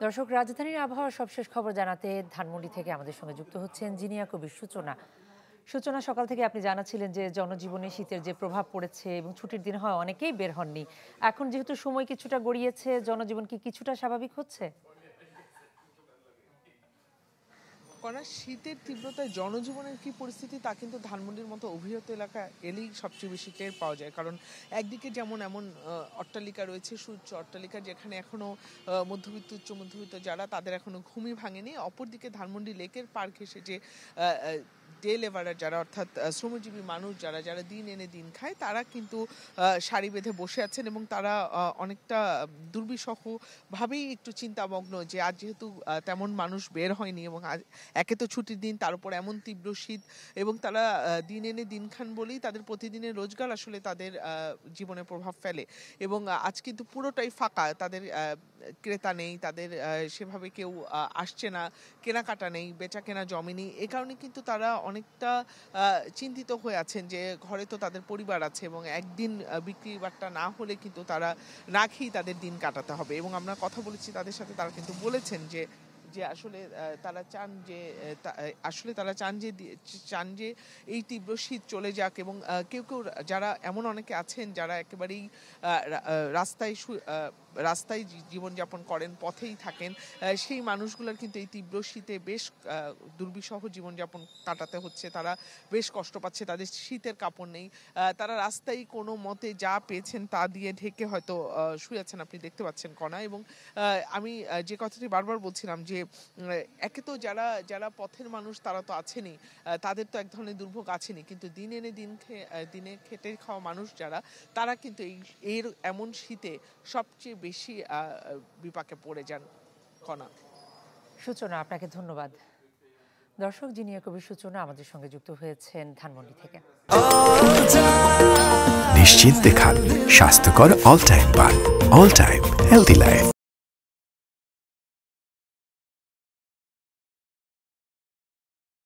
দর্শক, রাজধানীর আবহাওয়ার সবশেষ খবর জানাতে ধানমন্ডি থেকে আমাদের সঙ্গে যুক্ত হচ্ছেন জিনিয়া কবির সূচনা। সূচনা, সকাল থেকে আপনি জানাচ্ছিলেন যে জনজীবনে শীতের যে প্রভাব পড়েছে এবং ছুটির দিন হয় অনেকেই বের হননি। এখন যেহেতু সময় কিছুটা গড়িয়েছে, জনজীবন কি কিছুটা স্বাভাবিক হচ্ছে? শীতের তীব্রতায় জনজীবনের কি পরিস্থিতি তা কিন্তু ধানমন্ডির মতো অভিজাত এলাকা এলেই সবচেয়ে বেশি টের পাওয়া যায়। কারণ একদিকে যেমন এমন অট্টালিকা রয়েছে, সুউচ্চ অট্টালিকা, যেখানে এখনো মধ্যবিত্ত উচ্চ মধ্যবিত্ত যারা তাদের এখনো ঘুমই ভাঙেনি। অপরদিকে ধানমন্ডি লেকের পার ঘেঁষে যে ডে লেবারার যারা, অর্থাৎ শ্রমজীবী মানুষ যারা যারা দিন এনে দিন খায়, তারা কিন্তু সারি বেঁধে বসে আছেন এবং তারা অনেকটা দুর্বিষহ ভাবেই একটু চিন্তামগ্ন যে আজ যেহেতু তেমন মানুষ বের হয়নি এবং আজ একে তো ছুটির দিন, তার উপর এমন তীব্র শীত, এবং তারা দিন এনে দিন খান বলেই তাদের প্রতিদিনের রোজগার আসলে তাদের জীবনে প্রভাব ফেলে। এবং আজ কিন্তু পুরোটাই ফাঁকা, তাদের ক্রেতা নেই, তাদের সেভাবে কেউ আসছে না, কেনাকাটা নেই, বেচা কেনা জমেনি। এ কারণে কিন্তু তারা অনেকটা চিন্তিত হয়ে আছেন যে ঘরে তো তাদের পরিবার আছে এবং একদিন বিক্রি বাট্টা না হলে কিন্তু তারা না খেয়েই তাদের দিন কাটাতে হবে। এবং আমরা কথা বলেছি তাদের সাথে, তারা কিন্তু বলেছেন যে আসলে তারা চান যে এই তীব্র শীত চলে যাক। এবং কেউ কেউ যারা এমন অনেকে আছেন যারা একেবারেই রাস্তায় জীবনযাপন করেন, পথেই থাকেন, সেই মানুষগুলোর কিন্তু এই তীব্র শীতে বেশ দুর্বিষহ জীবনযাপন কাটাতে হচ্ছে। তারা বেশ কষ্ট পাচ্ছে, তাদের শীতের কাপড় নেই, তারা রাস্তায় কোনো মতে যা পেয়েছেন তা দিয়ে ঢেকে হয়তো শুয়ে আছেন, আপনি দেখতে পাচ্ছেন কণা। এবং আমি যে কথাটি বারবার বলছিলাম যে একে তো যারা পথের মানুষ তারা তো আছেনই, তাদের তো এক ধরনের দুর্ভোগ আছেনই, কিন্তু দিন এনে দিনে খেটে খাওয়া মানুষ যারা, তারা কিন্তু এর এমন শীতে সবচেয়ে বেশি বিপাকে পড়ে যান। কণা। সূচনা, আপনাকে ধন্যবাদ। দর্শক, জিনিয়া কবির সূচনা আমাদের সঙ্গে যুক্ত হয়েছেন ধানমন্ডি থেকে। নিশ্চিন্তে খান স্বাস্থ্যকর অল টাইম পান, অল টাইম হেলদি লাইফ।